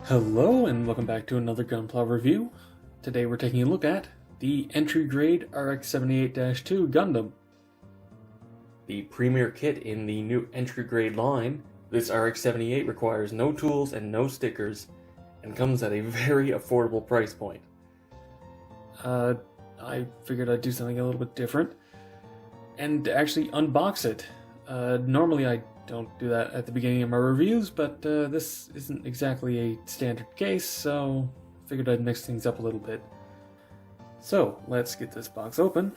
Hello and welcome back to another Gunpla review. Today we're taking a look at the Entry Grade Rx-78-2 Gundam. The premier kit in the new Entry Grade line, this Rx-78 requires no tools and no stickers and comes at a very affordable price point. I figured I'd do something a little bit different and actually unbox it. Normally I don't do that at the beginning of my reviews, but this isn't exactly a standard case, so I figured I'd mix things up a little bit. So let's get this box open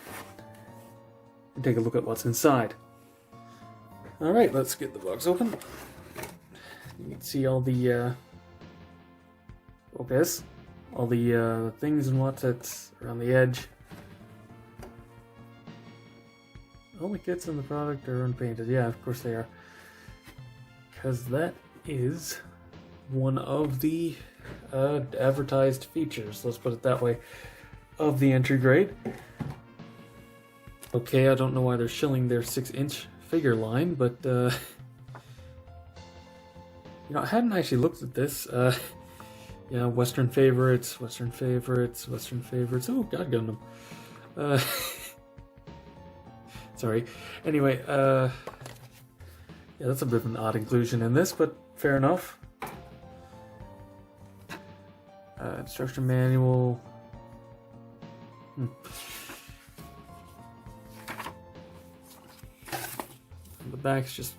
and take a look at what's inside. Alright, let's get the box open. You can see all the all the things and what's that's around the edge. All the kits in the product are unpainted. Yeah, of course they are. Because that is one of the advertised features, let's put it that way, of the Entry Grade. Okay, I don't know why they're shilling their 6-inch figure line, but you know, I hadn't actually looked at this. Yeah, Western favorites, Western favorites, Western favorites. Oh, God Gundam. Sorry. Anyway, yeah, that's a bit of an odd inclusion in this, but fair enough. Instruction manual. The back's just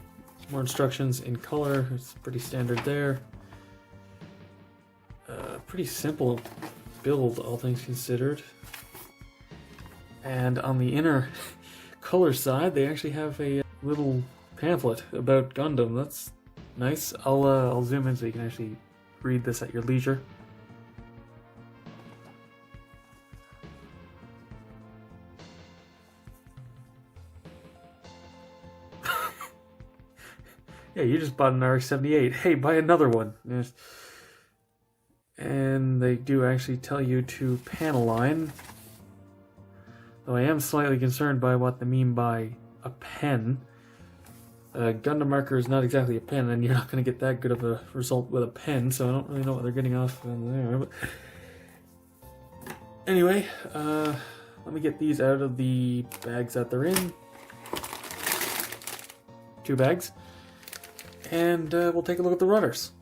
more instructions in color. It's pretty standard there. Pretty simple build, all things considered. And on the inner color side, they actually have a little pamphlet about Gundam. That's nice. I'll zoom in so you can actually read this at your leisure. Yeah, you just bought an Rx-78. Hey, buy another one. Yes. And they do actually tell you to panel line. Though I am slightly concerned by what they mean by a pen. Gundam marker is not exactly a pen, and you're not going to get that good of a result with a pen, so I don't really know what they're getting off there. But anyway, let me get these out of the bags that they're in. 2 bags. And we'll take a look at the runners.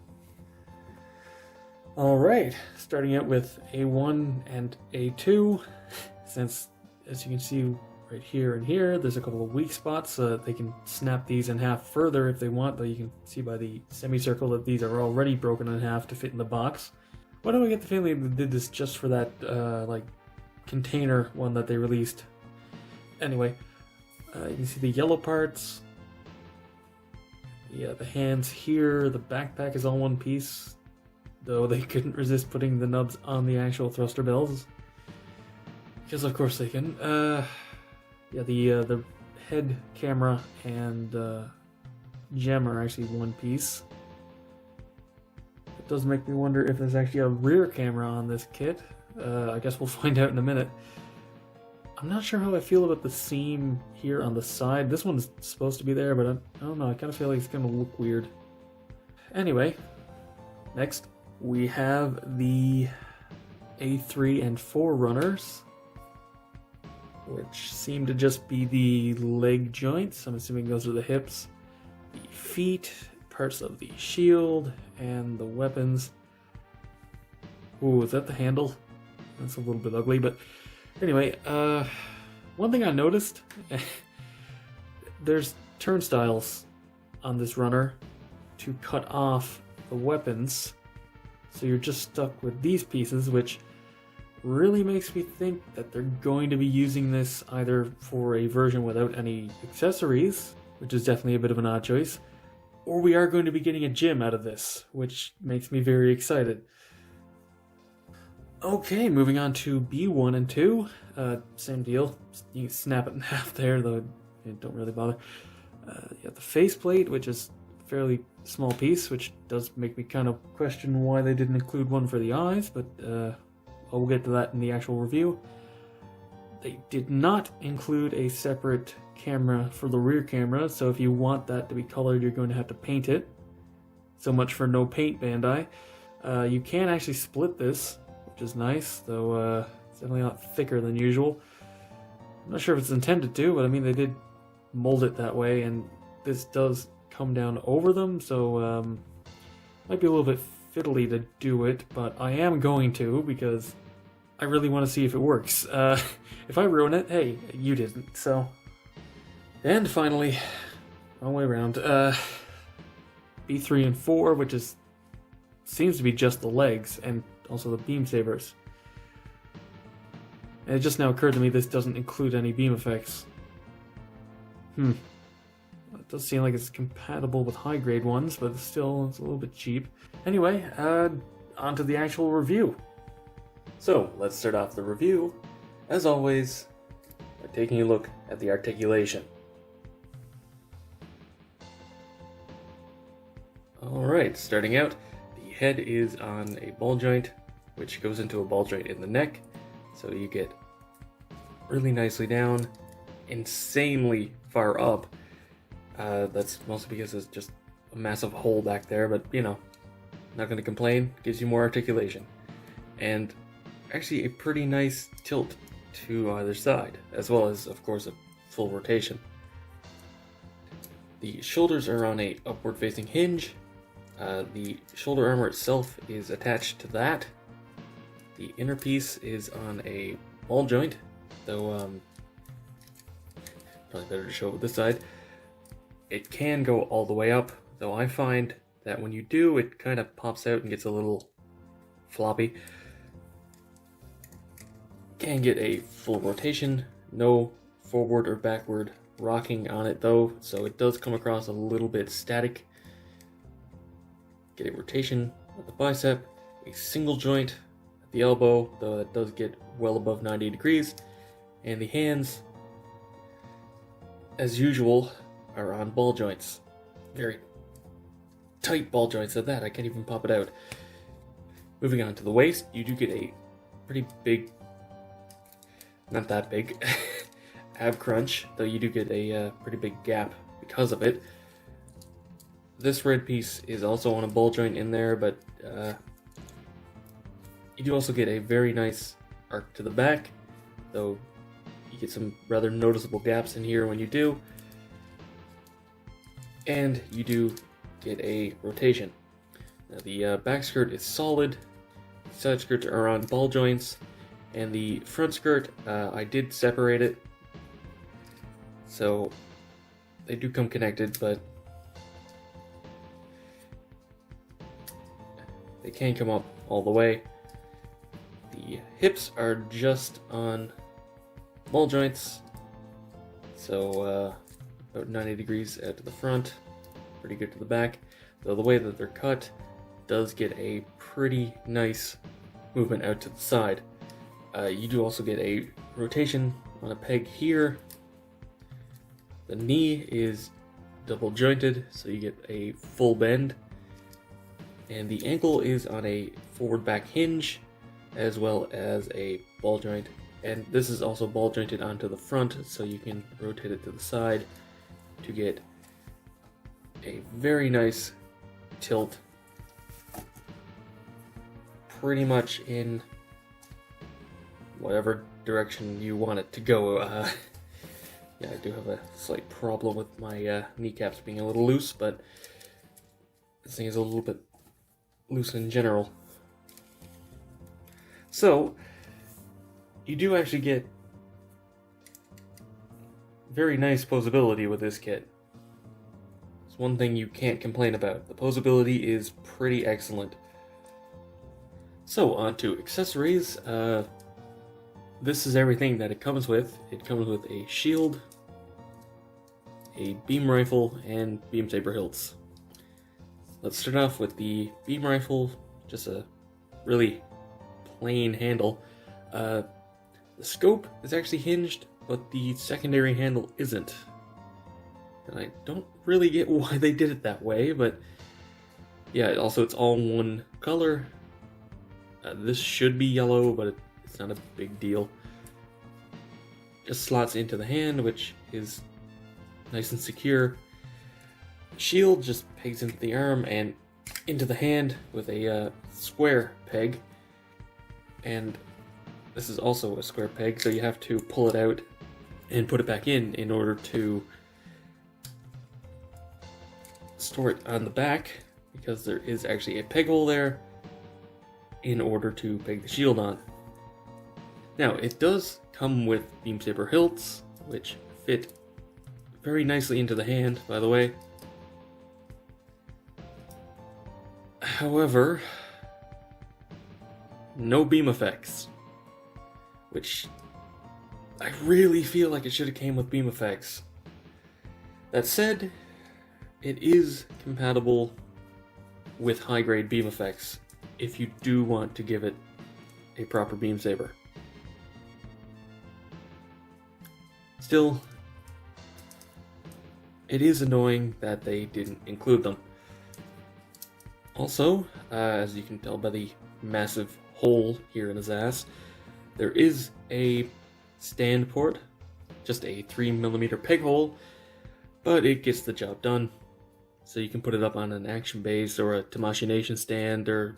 Alright, starting out with A1 and A2, since as you can see right here and here, there's a couple of weak spots. They can snap these in half further if they want, but you can see by the semicircle that these are already broken in half to fit in the box. Why do I get the feeling they did this just for that like container one that they released? Anyway, you can see the yellow parts. Yeah, the hands here, the backpack is all one piece, though they couldn't resist putting the nubs on the actual thruster bells. Because of course they can. Yeah, the head camera and gem are actually one piece. It does make me wonder if there's actually a rear camera on this kit. I guess we'll find out in a minute. I'm not sure how I feel about the seam here on the side. This one's supposed to be there, but I don't know. I kind of feel like it's going to look weird. Anyway, next we have the A3 and 4 runners, which seem to just be the leg joints. I'm assuming those are the hips, the feet, parts of the shield, and the weapons. Ooh, is that the handle? That's a little bit ugly, but anyway, one thing I noticed, there's turnstiles on this runner to cut off the weapons, so you're just stuck with these pieces, which really makes me think that they're going to be using this either for a version without any accessories, which is definitely a bit of an odd choice, or we are going to be getting a gym out of this, which makes me very excited. Okay, moving on to B1 and 2. Same deal. You can snap it in half there, though it don't really bother. You have the faceplate, which is a fairly small piece, which does make me kind of question why they didn't include one for the eyes, but we'll get to that in the actual review. They did not include a separate camera for the rear camera, so if you want that to be colored, you're going to have to paint it. So much for no paint, Bandai. You can actually split this, which is nice, though it's definitely not thicker than usual. I'm not sure if it's intended to, but I mean, they did mold it that way, and this does come down over them, so might be a little bit fiddly to do it, but I am going to, because I really want to see if it works. If I ruin it, hey, you didn't, so... And finally, wrong way around, B3 and 4, which seems to be just the legs, and also the beam sabers. And it just now occurred to me this doesn't include any beam effects. It does seem like it's compatible with high grade ones, but still, it's a little bit cheap. Anyway, on to the actual review. So, let's start off the review, as always, by taking a look at the articulation. Alright, starting out, the head is on a ball joint, which goes into a ball joint in the neck, so you get really nicely down, insanely far up. That's mostly because it's just a massive hole back there, but you know, not going to complain, gives you more articulation. And actually a pretty nice tilt to either side, as well as, of course, a full rotation. The shoulders are on a upward facing hinge. The shoulder armor itself is attached to that. The inner piece is on a ball joint, though probably better to show it with this side. It can go all the way up, though I find that when you do, it kind of pops out and gets a little floppy. Can get a full rotation, no forward or backward rocking on it though, so it does come across a little bit static. Get a rotation at the bicep, a single joint at the elbow, though that does get well above 90 degrees, and the hands, as usual, are on ball joints. Very tight ball joints at that, I can't even pop it out. Moving on to the waist, you do get a pretty big, not that big, ab crunch, though you do get a pretty big gap because of it. This red piece is also on a ball joint in there, but you do also get a very nice arc to the back, though you get some rather noticeable gaps in here when you do. And you do get a rotation. Now the back skirt is solid, side skirts are on ball joints, and the front skirt, I did separate it, so they do come connected, but they can come up all the way. The hips are just on ball joints, so about 90 degrees out to the front, pretty good to the back, though the way that they're cut does get a pretty nice movement out to the side. You do also get a rotation on a peg here. The knee is double jointed, so you get a full bend. And the ankle is on a forward back hinge, as well as a ball joint. And this is also ball jointed onto the front, so you can rotate it to the side to get a very nice tilt, pretty much in whatever direction you want it to go. Yeah, I do have a slight problem with my kneecaps being a little loose, but this thing is a little bit loose in general. So, you do actually get very nice posability with this kit. It's one thing you can't complain about. The posability is pretty excellent. So, on to accessories. This is everything that it comes with. It comes with a shield, a beam rifle, and beam saber hilts. Let's start off with the beam rifle, just a really plain handle. The scope is actually hinged, but the secondary handle isn't. And I don't really get why they did it that way, but yeah, also it's all one color. This should be yellow, but it's not a big deal. Just slots into the hand, which is nice and secure. Shield just pegs into the arm, and into the hand with a square peg, and this is also a square peg, so you have to pull it out and put it back in order to store it on the back, because there is actually a peg hole there in order to peg the shield on. Now, it does come with beam saber hilts, which fit very nicely into the hand, by the way. However, no beam effects, which I really feel like it should have came with beam effects. That said, it is compatible with high-grade beam effects if you do want to give it a proper beam saber. Still, it is annoying that they didn't include them. Also, as you can tell by the massive hole here in his ass, there is a stand port, just a 3mm peg hole, but it gets the job done. So you can put it up on an action base or a Tamashii Nation stand or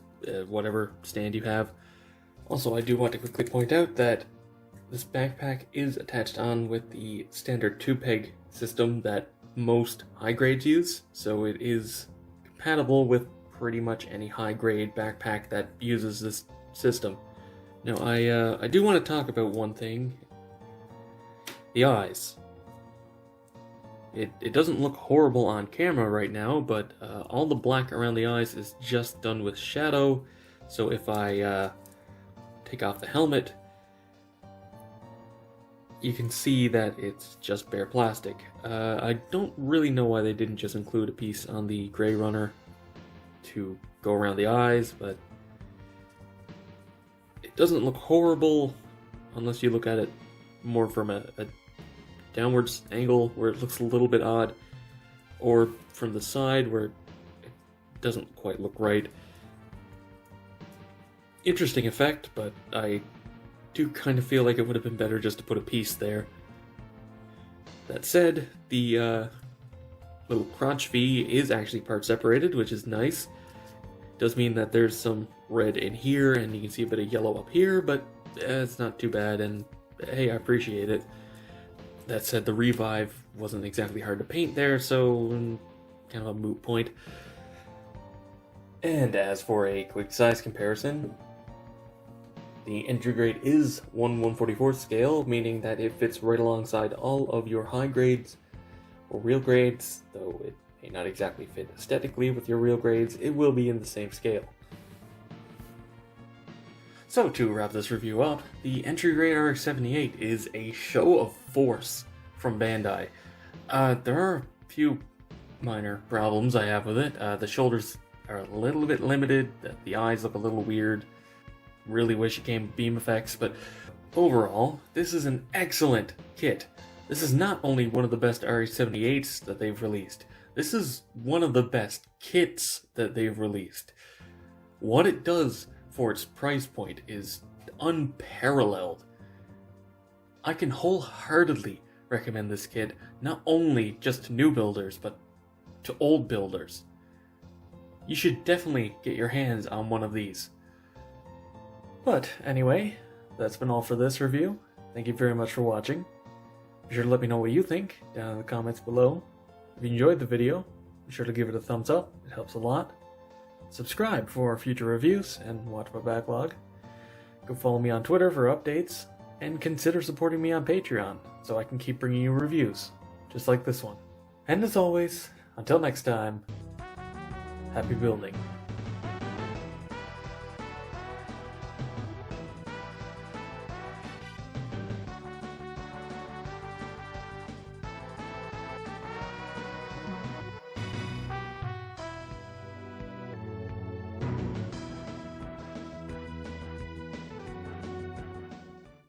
whatever stand you have. Also, I do want to quickly point out that this backpack is attached on with the standard 2-peg system that most high grades use, so it is compatible with pretty much any high-grade backpack that uses this system. Now, I do want to talk about one thing. The eyes. It doesn't look horrible on camera right now, but all the black around the eyes is just done with shadow, so if I take off the helmet, you can see that it's just bare plastic. I don't really know why they didn't just include a piece on the Grey Runner to go around the eyes, but it doesn't look horrible unless you look at it more from a downwards angle where it looks a little bit odd, or from the side where it doesn't quite look right. Interesting effect, but I do kind of feel like it would have been better just to put a piece there. That said, the little crotch V is actually part separated, which is nice. Does mean that there's some red in here, and you can see a bit of yellow up here, but it's not too bad, and hey, I appreciate it. That said, the revive wasn't exactly hard to paint there, so kind of a moot point. And as for a quick size comparison, the entry grade is 1/144 scale, meaning that it fits right alongside all of your high grades or real grades, though it may not exactly fit aesthetically with your real grades, it will be in the same scale. So to wrap this review up, the Entry Grade Rx-78 is a show of force from Bandai. There are a few minor problems I have with it. The shoulders are a little bit limited, the eyes look a little weird. Really wish it came with beam effects, but overall, this is an excellent kit. This is not only one of the best Rx-78s that they've released, this is one of the best kits that they've released. What it does for its price point is unparalleled. I can wholeheartedly recommend this kit, not only just to new builders, but to old builders. You should definitely get your hands on one of these. But anyway, that's been all for this review. Thank you very much for watching. Be sure to let me know what you think down in the comments below. If you enjoyed the video, be sure to give it a thumbs up, it helps a lot. Subscribe for future reviews and watch my backlog. Go follow me on Twitter for updates, and consider supporting me on Patreon so I can keep bringing you reviews, just like this one. And as always, until next time, happy building.